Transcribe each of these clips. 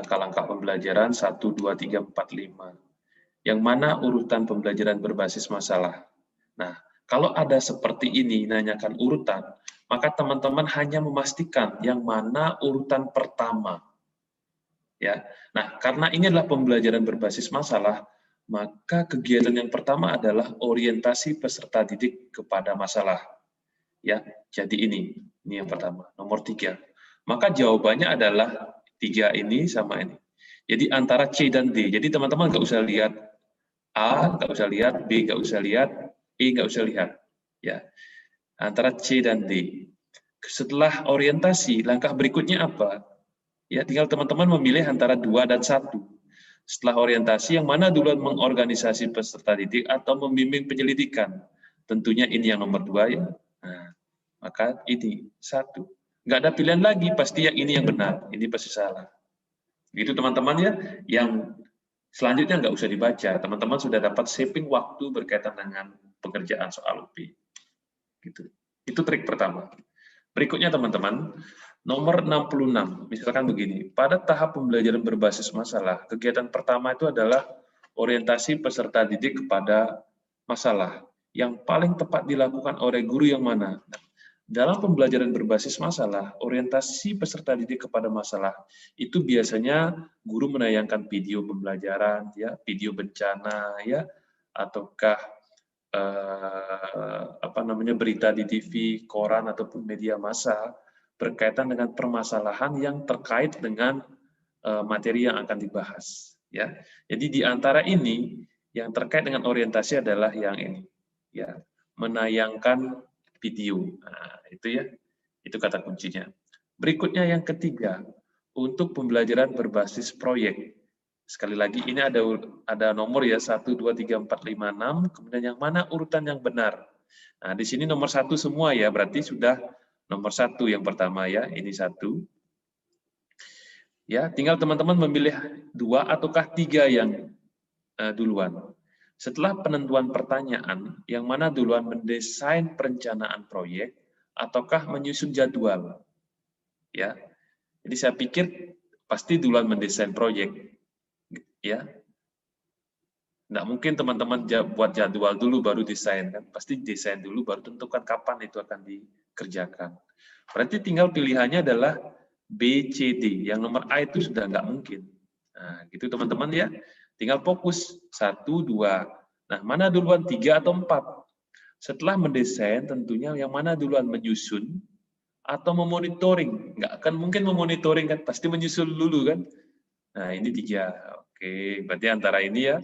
langkah-langkah pembelajaran 1, 2, 3, 4, 5. Yang mana urutan pembelajaran berbasis masalah. Nah, kalau ada seperti ini, nanyakan urutan, maka teman-teman hanya memastikan yang mana urutan pertama. Ya, nah karena ini adalah pembelajaran berbasis masalah, maka kegiatan yang pertama adalah orientasi peserta didik kepada masalah. Ya, jadi ini yang pertama, nomor 3. Maka jawabannya adalah 3 ini sama ini. Jadi antara C dan D. Jadi teman-teman nggak usah lihat A, nggak usah lihat B, nggak usah lihat E, nggak usah lihat. Ya, antara C dan D. Setelah orientasi, langkah berikutnya apa? Ya, tinggal teman-teman memilih antara 2 dan 1. Setelah orientasi, yang mana duluan mengorganisasi peserta didik atau membimbing penyelidikan? Tentunya ini yang nomor 2 ya. Nah, maka ini 1. Nggak ada pilihan lagi, pasti yang ini yang benar. Ini pasti salah. Gitu teman-teman ya. Yang selanjutnya nggak usah dibaca. Teman-teman sudah dapat shaping waktu berkaitan dengan pengerjaan soal UP. Gitu. Itu trik pertama. Berikutnya teman-teman, nomor 66, misalkan begini, pada tahap pembelajaran berbasis masalah, kegiatan pertama itu adalah orientasi peserta didik kepada masalah. Yang paling tepat dilakukan oleh guru yang mana? Dalam pembelajaran berbasis masalah, orientasi peserta didik kepada masalah, itu biasanya guru menayangkan video pembelajaran, ya, video bencana, ya, ataukah berita di TV, koran ataupun media massa berkaitan dengan permasalahan yang terkait dengan materi yang akan dibahas. Ya, jadi di antara ini yang terkait dengan orientasi adalah yang ini, ya, menayangkan video. Nah, itu ya, itu kata kuncinya. Berikutnya yang ketiga, untuk pembelajaran berbasis proyek. Sekali lagi, ini ada nomor ya, 1, 2, 3, 4, 5, 6, kemudian yang mana urutan yang benar. Nah, di sini nomor 1 semua ya, berarti sudah nomor 1 yang pertama ya, ini 1. Ya, tinggal teman-teman memilih 2 ataukah 3 yang duluan. Setelah penentuan pertanyaan, yang mana duluan mendesain perencanaan proyek, ataukah menyusun jadwal. Ya, jadi saya pikir pasti duluan mendesain proyek. Ya, nggak mungkin teman-teman buat jadwal dulu baru desain kan, pasti desain dulu baru tentukan kapan itu akan dikerjakan. Berarti tinggal pilihannya adalah B, C, D. Yang nomor A itu sudah nggak mungkin. Nah, gitu teman-teman ya. Tinggal fokus 1, 2. Nah, mana duluan 3 atau 4? Setelah mendesain tentunya yang mana duluan menyusun atau memonitoring. Nggak akan mungkin memonitoring kan, pasti menyusun dulu kan. Nah, ini 3. Oke, berarti antara ini ya.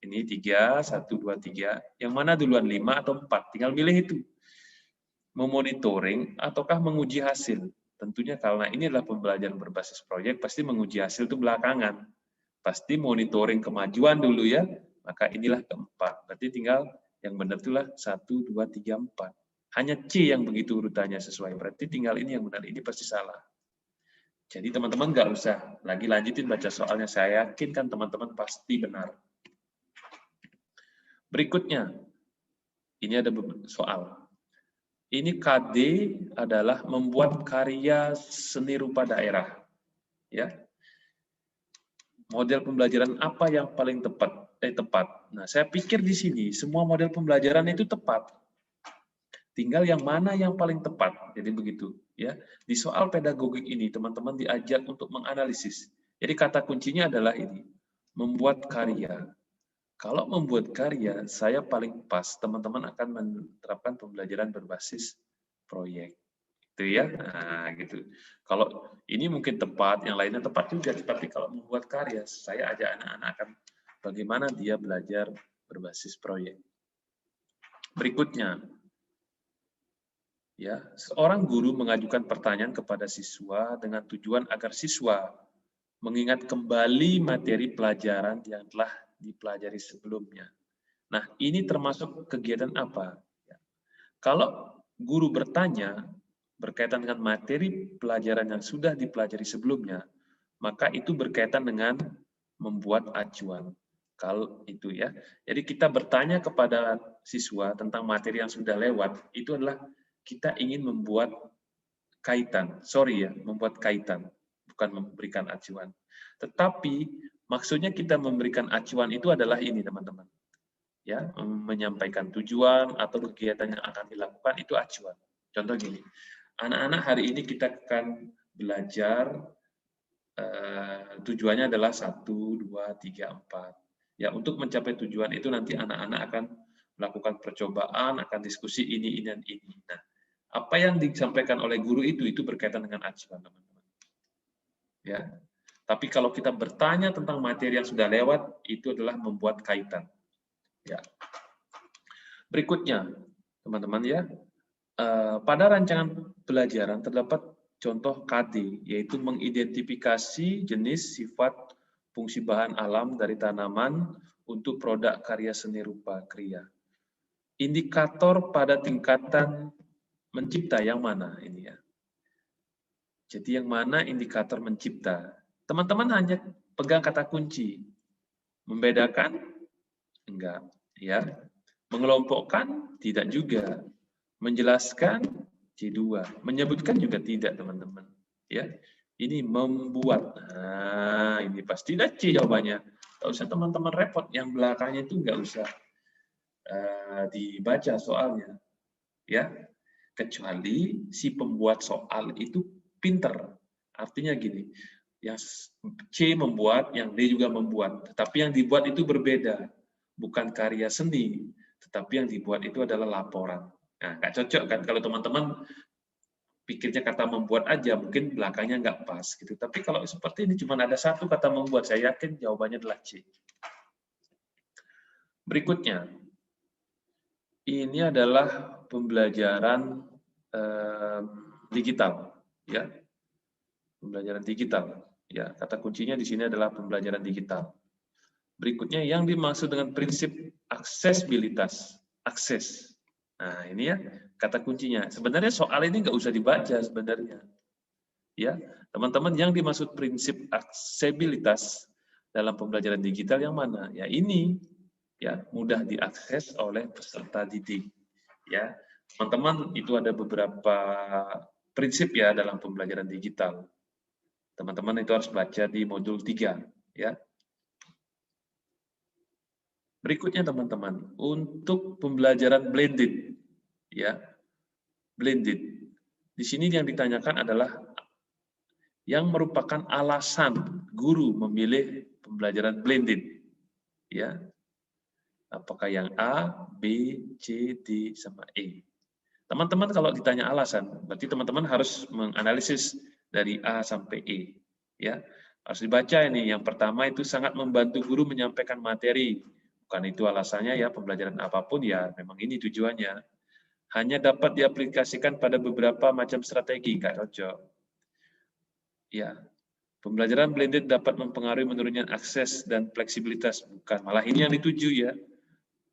Ini 3, 1, 2, 3. Yang mana duluan 5 atau 4? Tinggal milih itu. Memonitoring ataukah menguji hasil? Tentunya karena ini adalah pembelajaran berbasis proyek, pasti menguji hasil itu belakangan. Pasti monitoring kemajuan dulu ya. Maka inilah keempat. Berarti tinggal yang benar itulah 1, 2, 3, 4. Hanya C yang begitu urutannya sesuai. Berarti tinggal ini yang benar. Ini pasti salah. Jadi teman-teman nggak usah lagi lanjutin baca soalnya. Saya yakin kan teman-teman pasti benar. Berikutnya, ini ada soal. Ini KD adalah membuat karya seni rupa daerah. Ya. Model pembelajaran apa yang paling tepat? Nah, saya pikir di sini semua model pembelajaran itu tepat. Tinggal yang mana yang paling tepat. Jadi begitu, ya. Di soal pedagogik ini teman-teman diajak untuk menganalisis. Jadi kata kuncinya adalah ini, membuat karya. Kalau membuat karya, saya paling pas, teman-teman akan menerapkan pembelajaran berbasis proyek. Itu ya, nah gitu. Kalau ini mungkin tepat, yang lainnya tepat juga, tapi kalau membuat karya, saya ajak anak-anak akan bagaimana dia belajar berbasis proyek. Berikutnya, ya, seorang guru mengajukan pertanyaan kepada siswa dengan tujuan agar siswa mengingat kembali materi pelajaran yang telah dipelajari sebelumnya. Nah, ini termasuk kegiatan apa? Kalau guru bertanya berkaitan dengan materi pelajaran yang sudah dipelajari sebelumnya, maka itu berkaitan dengan membuat acuan. Kalau itu ya. Jadi kita bertanya kepada siswa tentang materi yang sudah lewat, itu adalah kita ingin membuat kaitan. Sorry ya, membuat kaitan. bukan memberikan acuan. Tetapi maksudnya kita memberikan acuan itu adalah ini, teman-teman. Ya, menyampaikan tujuan atau kegiatan yang akan dilakukan itu acuan. Contoh gini, anak-anak hari ini kita akan belajar tujuannya adalah 1, 2, 3, 4. Ya, untuk mencapai tujuan itu nanti anak-anak akan melakukan percobaan, akan diskusi ini dan ini. Nah, apa yang disampaikan oleh guru itu berkaitan dengan acuan, teman-teman. Ya. Tapi kalau kita bertanya tentang materi yang sudah lewat, itu adalah membuat kaitan. Ya. Berikutnya, teman-teman ya, pada rancangan pelajaran terdapat contoh KD, yaitu mengidentifikasi jenis, sifat, fungsi bahan alam dari tanaman untuk produk karya seni rupa kriya. Indikator pada tingkatan mencipta yang mana ini ya? Jadi yang mana indikator mencipta? Teman-teman hanya pegang kata kunci. Membedakan? Enggak. Ya. Mengelompokkan? Tidak juga. Menjelaskan? C2. Menyebutkan juga tidak, teman-teman. Ya. Ini membuat. Nah, ini pasti tidak C jawabannya. Tidak usah teman-teman repot. Yang belakangnya itu enggak usah dibaca soalnya. Ya. Kecuali si pembuat soal itu pinter. Artinya gini, yang C membuat, yang D juga membuat. Tetapi yang dibuat itu berbeda. Bukan karya seni, tetapi yang dibuat itu adalah laporan. Nah, nggak cocok kan kalau teman-teman pikirnya kata membuat aja, mungkin belakangnya nggak pas. Gitu. Tapi kalau seperti ini cuma ada satu kata membuat, saya yakin jawabannya adalah C. Berikutnya, ini adalah pembelajaran digital. Ya, pembelajaran digital. Ya, kata kuncinya di sini adalah pembelajaran digital. Berikutnya yang dimaksud dengan prinsip aksesibilitas, akses. Nah, ini ya kata kuncinya. Sebenarnya soal ini nggak usah dibaca sebenarnya. Ya, teman-teman, yang dimaksud prinsip aksesibilitas dalam pembelajaran digital yang mana? Ya ini, ya mudah diakses oleh peserta didik. Ya, teman-teman, itu ada beberapa prinsip ya dalam pembelajaran digital. Teman-teman itu harus baca di modul 3, ya. Berikutnya teman-teman, untuk pembelajaran blended, ya, blended. Di sini yang ditanyakan adalah yang merupakan alasan guru memilih pembelajaran blended, ya. Apakah yang A, B, C, D, sama E? Teman-teman kalau ditanya alasan, berarti teman-teman harus menganalisis dari A sampai E, ya. Harus dibaca ini. Yang pertama itu sangat membantu guru menyampaikan materi. Bukan itu alasannya ya, pembelajaran apapun ya memang ini tujuannya. Hanya dapat diaplikasikan pada beberapa macam strategi, nggak cocok. Ya, pembelajaran blended dapat mempengaruhi menurunnya akses dan fleksibilitas. Bukan, malah ini yang dituju ya.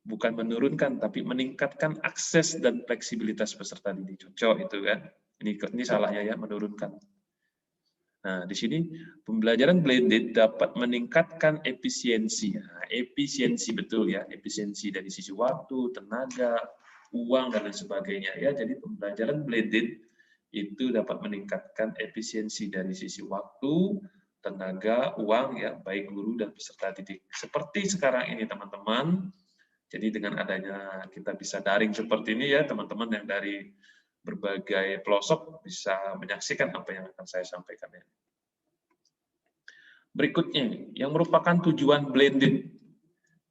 Bukan menurunkan, tapi meningkatkan akses dan fleksibilitas peserta didik. Cocok itu kan. Ini salahnya ya, menurunkan. Nah, di sini pembelajaran blended dapat meningkatkan efisiensi. Nah, efisiensi betul ya, efisiensi dari sisi waktu, tenaga, uang dan lain sebagainya ya. Jadi pembelajaran blended itu dapat meningkatkan efisiensi dari sisi waktu, tenaga, uang ya, baik guru dan peserta didik. Seperti sekarang ini teman-teman. Jadi dengan adanya kita bisa daring seperti ini ya, teman-teman yang dari berbagai pelosok bisa menyaksikan apa yang akan saya sampaikan ya. Berikutnya, yang merupakan tujuan blended,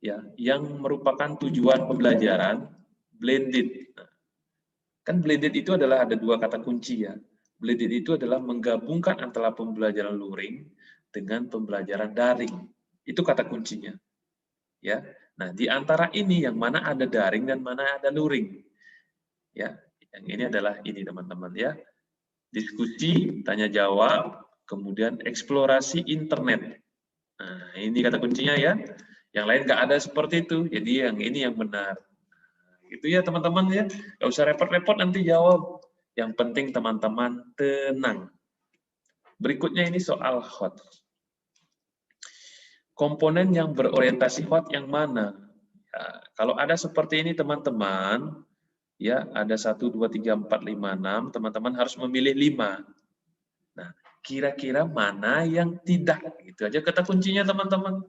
ya, yang merupakan tujuan pembelajaran blended. Nah, kan blended itu adalah ada dua kata kunci ya. Blended itu adalah menggabungkan antara pembelajaran luring dengan pembelajaran daring. Itu kata kuncinya, ya. Nah, di antara ini yang mana ada daring dan mana ada luring, ya. Yang ini adalah ini teman-teman ya. Diskusi, tanya jawab, kemudian eksplorasi internet. Nah, ini kata kuncinya ya. Yang lain nggak ada seperti itu. Jadi yang ini yang benar. Itu ya teman-teman ya. Nggak usah repot-repot nanti jawab. Yang penting teman-teman tenang. Berikutnya ini soal hot. Komponen yang berorientasi hot yang mana? Ya, kalau ada seperti ini teman-teman, ya ada 1, 2, 3, 4, 5, 6, teman-teman harus memilih 5. Nah, kira-kira mana yang tidak. Gitu aja kata kuncinya teman-teman.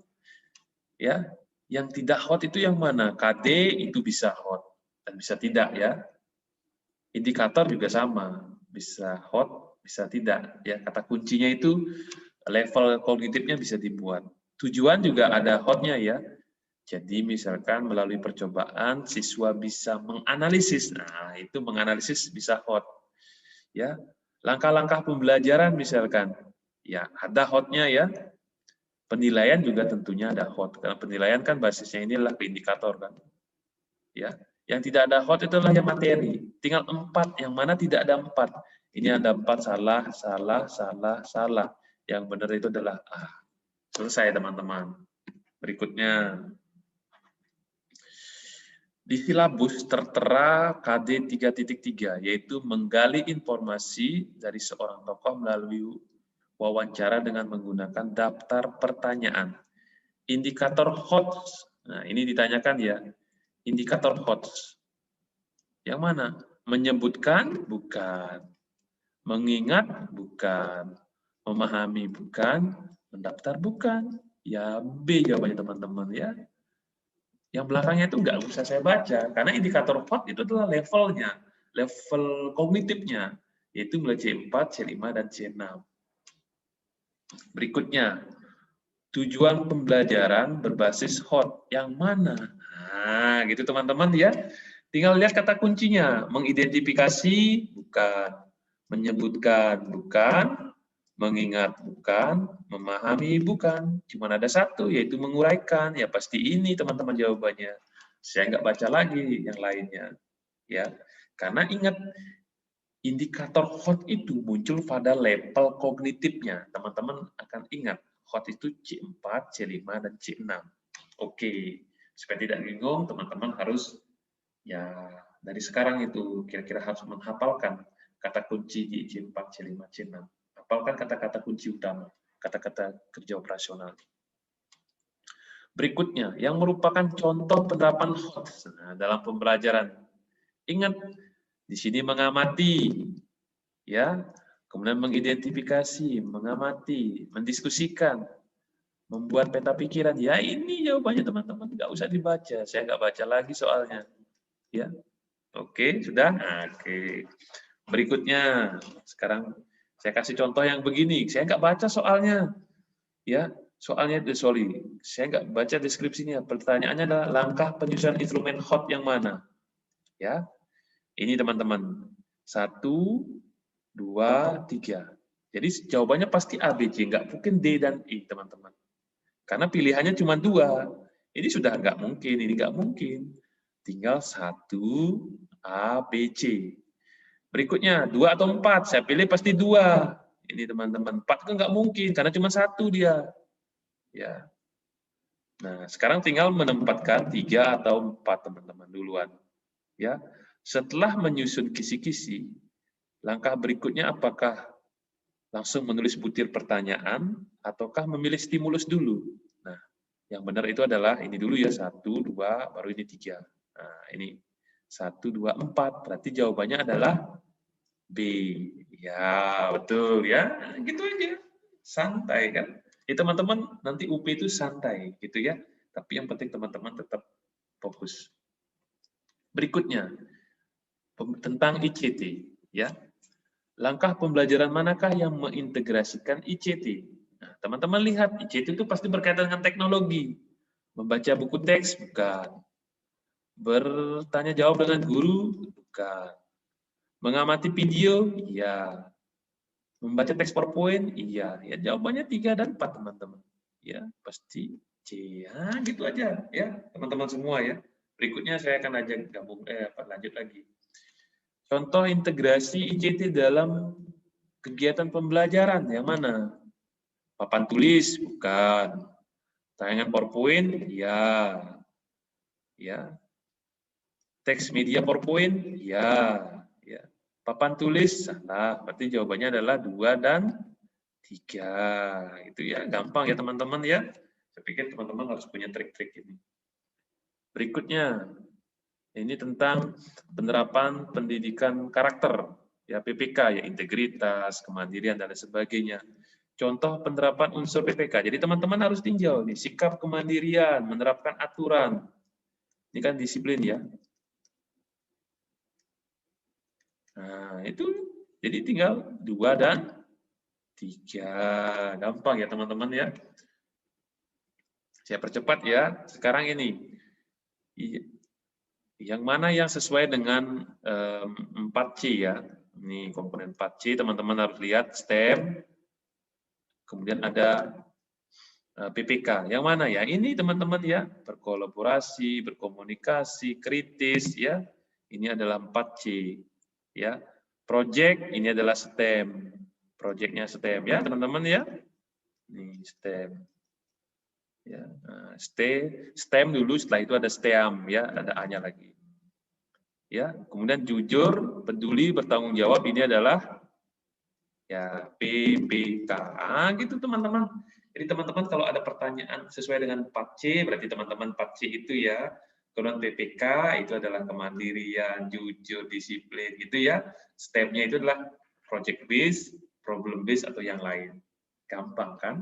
Ya, yang tidak hot itu yang mana? KD itu bisa hot dan bisa tidak ya. Indikator juga sama, bisa hot, bisa tidak. Ya, kata kuncinya itu level kognitifnya bisa dibuat. Tujuan juga ada hotnya ya. Jadi misalkan melalui percobaan siswa bisa menganalisis. Nah, itu menganalisis bisa hot. Ya. Langkah-langkah pembelajaran misalkan. Ya, ada hotnya ya. Penilaian juga tentunya ada hot. Karena penilaian kan basisnya ini adalah indikator kan. Ya. Yang tidak ada hot itu adalah yang materi. Tinggal 4, yang mana tidak ada 4. Ini ada 4 salah, salah, salah, salah. Yang benar itu adalah A. Selesai teman-teman. Berikutnya. Di silabus tertera KD 3.3, yaitu menggali informasi dari seorang tokoh melalui wawancara dengan menggunakan daftar pertanyaan. Indikator HOTS, nah ini ditanyakan ya, indikator HOTS. Yang mana? Menyebutkan? Bukan. Mengingat? Bukan. Memahami? Bukan. Mendaftar? Bukan. Ya B jawabannya teman-teman ya. Yang belakangnya itu nggak usah saya baca, karena indikator HOT itu adalah levelnya, level kognitifnya, yaitu mulai C4, C5, dan C6. Berikutnya, tujuan pembelajaran berbasis HOT. Yang mana? Nah, gitu teman-teman ya. Tinggal lihat kata kuncinya, mengidentifikasi, bukan. Menyebutkan, bukan. Mengingat, bukan. Memahami, bukan. Cuma ada satu, yaitu menguraikan. Ya pasti ini teman-teman jawabannya. Saya nggak baca lagi yang lainnya. Ya, karena ingat, indikator HOT itu muncul pada level kognitifnya. Teman-teman akan ingat, HOT itu C4, C5, dan C6. Oke, supaya tidak bingung, teman-teman harus ya dari sekarang itu kira-kira harus menghafalkan kata kunci di C4, C5, C6. Hafalkan kata-kata kunci utama, kata-kata kerja operasional. Berikutnya, yang merupakan contoh penerapan HOT dalam pembelajaran. Ingat, di sini mengamati, ya, kemudian mengidentifikasi, mengamati, mendiskusikan, membuat peta pikiran. Ya ini jawabannya teman-teman, nggak usah dibaca. Saya nggak baca lagi soalnya. Ya, oke, sudah. Oke. Berikutnya, sekarang saya kasih contoh yang begini. Saya nggak baca soalnya. Ya, soalnya saya nggak baca deskripsinya. Pertanyaannya adalah langkah penyusunan instrumen HOT yang mana? Ya, ini teman-teman. 1, 2, 3. Jadi jawabannya pasti A, B, C. Nggak mungkin D dan E, teman-teman. Karena pilihannya cuma 2. Ini sudah nggak mungkin, ini nggak mungkin. Tinggal 1, A, B, C. Berikutnya, 2 atau 4. Saya pilih pasti 2. Ini teman-teman. 4 kan nggak mungkin, karena cuma 1 dia. Ya. Nah, sekarang tinggal menempatkan 3 atau 4 teman-teman duluan. Ya. Setelah menyusun kisi-kisi, langkah berikutnya apakah langsung menulis butir pertanyaan ataukah memilih stimulus dulu? Nah, yang benar itu adalah ini dulu ya, 1, 2, baru ini 3. Nah, ini 1, 2, 4. Berarti jawabannya adalah B. Ya, betul ya. Gitu aja. Santai kan. Teman-teman nanti UP itu santai gitu ya. Tapi yang penting teman-teman tetap fokus. Berikutnya tentang ICT ya. Langkah pembelajaran manakah yang mengintegrasikan ICT? Nah, teman-teman lihat ICT itu pasti berkaitan dengan teknologi. Membaca buku teks bukan. Bertanya jawab dengan guru bukan. Mengamati video iya. Membaca teks PowerPoint iya. Ya jawabannya 3 dan 4 teman-teman. Ya, pasti C. Ya, gitu aja ya, teman-teman semua ya. Berikutnya saya akan ajak lanjut lagi. Contoh integrasi ICT dalam kegiatan pembelajaran yang mana? Papan tulis bukan. Tayangan PowerPoint ya. Ya. Teks media PowerPoint ya. Ya. Papan tulis salah. Berarti jawabannya adalah 2 dan 3. Itu ya, gampang ya teman-teman ya. Saya pikir teman-teman harus punya trik-trik ini. Berikutnya, ini tentang penerapan pendidikan karakter. Ya, PPK, ya integritas, kemandirian, dan lain sebagainya. Contoh penerapan unsur PPK. Jadi teman-teman harus tinjau nih, sikap kemandirian, menerapkan aturan. Ini kan disiplin ya. Nah, itu jadi tinggal 2 dan 3. Gampang ya teman-teman ya. Saya percepat ya. Sekarang ini. Yang mana yang sesuai dengan 4C ya. Ini komponen 4C, teman-teman harus lihat STEM. Kemudian ada PPK. Yang mana ya? Ini teman-teman ya, berkolaborasi, berkomunikasi, kritis ya. Ini adalah 4C ya. Project ini adalah STEM. Projectnya STEM ya, teman-teman ya. Ini STEM. Ya, nah, STEM dulu, setelah itu ada STEAM ya, ada A-nya lagi. Ya, kemudian jujur, peduli, bertanggung jawab ini adalah ya PPK. Gitu teman-teman. Jadi teman-teman kalau ada pertanyaan sesuai dengan 4C, berarti teman-teman 4C itu ya. Kemudian PPK itu adalah kemandirian, jujur, disiplin gitu ya. Step-nya itu adalah project based, problem based atau yang lain. Gampang kan?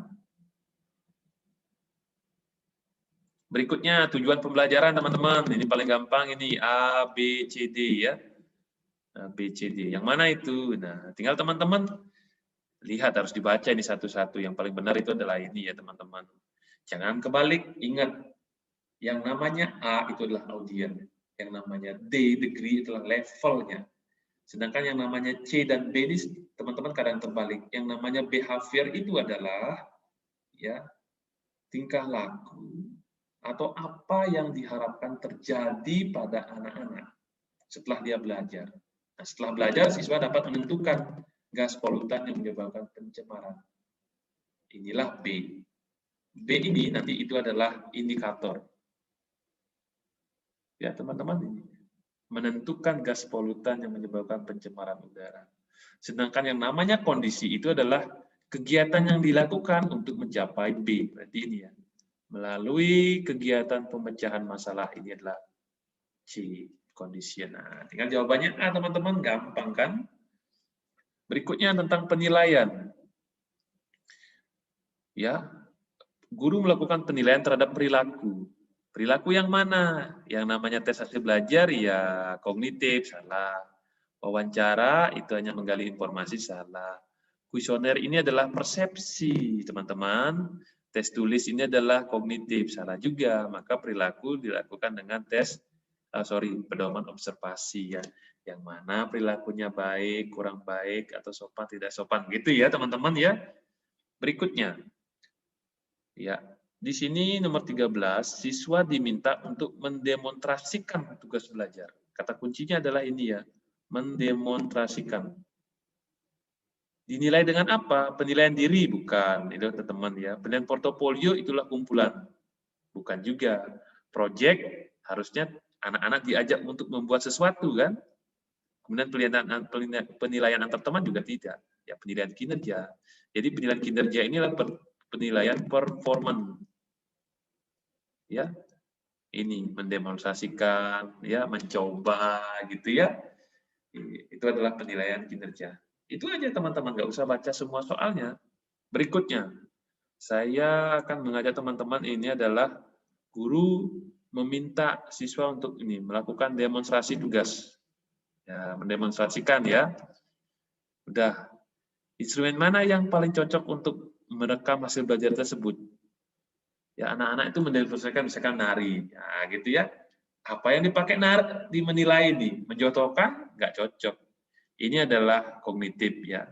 Berikutnya tujuan pembelajaran teman-teman. Ini paling gampang ini A, B, C, D ya. A, B, C, D. Yang mana itu? Nah, tinggal teman-teman lihat, harus dibaca ini satu-satu. Yang paling benar itu adalah ini ya teman-teman. Jangan kebalik, ingat. Yang namanya A itu adalah audien. Yang namanya D, degree, itulah levelnya. Sedangkan yang namanya C dan B ini teman-teman kadang terbalik. Yang namanya behavior itu adalah ya tingkah laku atau apa yang diharapkan terjadi pada anak-anak setelah dia belajar. Nah, setelah belajar, siswa dapat menentukan gas polutan yang menyebabkan pencemaran. Inilah B. B ini nanti itu adalah indikator. Ya, teman-teman, ini menentukan gas polutan yang menyebabkan pencemaran udara. Sedangkan yang namanya kondisi itu adalah kegiatan yang dilakukan untuk mencapai B. Berarti ini ya. Melalui kegiatan pemecahan masalah, ini adalah C, condition. Nah, tinggal jawabannya A, teman-teman. Gampang kan? Berikutnya tentang penilaian. Ya, guru melakukan penilaian terhadap perilaku. Perilaku yang mana? Yang namanya tes hasil belajar, ya kognitif, salah. Wawancara, itu hanya menggali informasi, salah. Kuesioner ini adalah persepsi, teman-teman. Tes tulis ini adalah kognitif, salah juga. Maka perilaku dilakukan dengan pedoman observasi ya. Yang mana perilakunya baik, kurang baik, atau sopan, tidak sopan. Gitu ya, teman-teman ya. Berikutnya. Ya, di sini nomor 13, siswa diminta untuk mendemonstrasikan tugas belajar. Kata kuncinya adalah ini ya, mendemonstrasikan. Dinilai dengan apa? Penilaian diri, bukan. Itu teman-teman ya. Penilaian portofolio itulah kumpulan. Bukan juga. Project harusnya anak-anak diajak untuk membuat sesuatu kan. Kemudian penilaian antar teman juga tidak. Ya, penilaian kinerja. Jadi penilaian kinerja inilah penilaian performance. Ya. Ini mendemonstrasikan, ya, mencoba gitu ya. Itu adalah penilaian kinerja. Itu aja teman-teman, nggak usah baca semua soalnya. Berikutnya, saya akan mengajak teman-teman, ini adalah guru meminta siswa untuk ini melakukan demonstrasi tugas. Ya, mendemonstrasikan ya. Udah. Instrumen mana yang paling cocok untuk merekam hasil belajar tersebut? Ya, anak-anak itu mendemonstrasikan misalkan nari. Ya, gitu ya. Apa yang dipakai menilai ini? Mencontohkan? Nggak cocok. Ini adalah kognitif ya.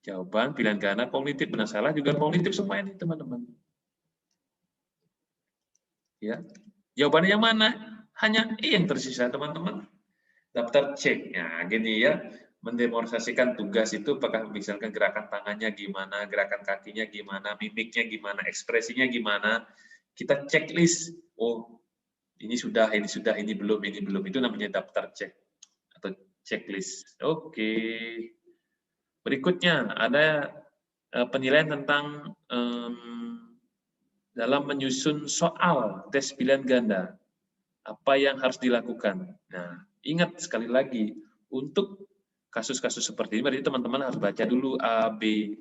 Jawaban pilihan ganda kognitif, benar salah juga kognitif semua ini teman-teman. Ya, jawabannya yang mana? Hanya E yang tersisa teman-teman. Daftar cek. Ya, gini ya. Mendemonstrasikan tugas itu apakah misalkan gerakan tangannya gimana, gerakan kakinya gimana, mimiknya gimana, ekspresinya gimana. Kita checklist. Oh, ini sudah, ini belum, ini belum. Itu namanya daftar cek atau checklist. Oke. Berikutnya ada penilaian tentang dalam menyusun soal tes pilihan ganda. Apa yang harus dilakukan? Nah, ingat sekali lagi, untuk kasus-kasus seperti ini, berarti teman-teman harus baca dulu A, B,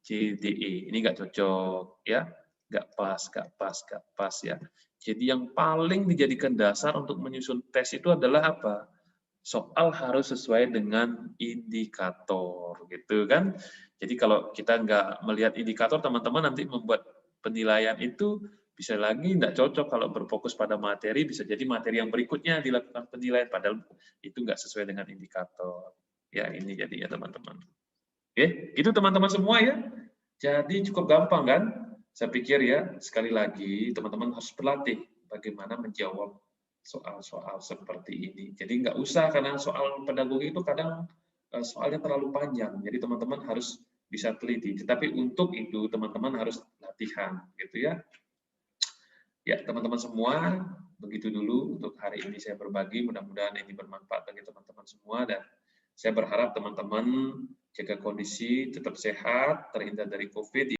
C, D, E. Ini nggak cocok, ya, nggak pas ya. Jadi yang paling dijadikan dasar untuk menyusun tes itu adalah apa? Soal harus sesuai dengan indikator, gitu kan? Jadi kalau kita nggak melihat indikator, teman-teman nanti membuat penilaian itu bisa lagi nggak cocok kalau berfokus pada materi, bisa jadi materi yang berikutnya dilakukan penilaian, padahal itu nggak sesuai dengan indikator. Ya, ini jadi ya teman-teman. Oke, itu teman-teman semua ya. Jadi cukup gampang kan? Saya pikir ya, sekali lagi teman-teman harus berlatih bagaimana menjawab soal-soal seperti ini. Jadi nggak usah, karena soal pedagogi itu kadang soalnya terlalu panjang. Jadi teman-teman harus bisa teliti. Tetapi untuk itu teman-teman harus latihan, gitu ya. Ya, teman-teman semua, begitu dulu untuk hari ini saya berbagi. Mudah-mudahan ini bermanfaat bagi teman-teman semua, dan saya berharap teman-teman jaga kondisi, tetap sehat, terhindar dari COVID.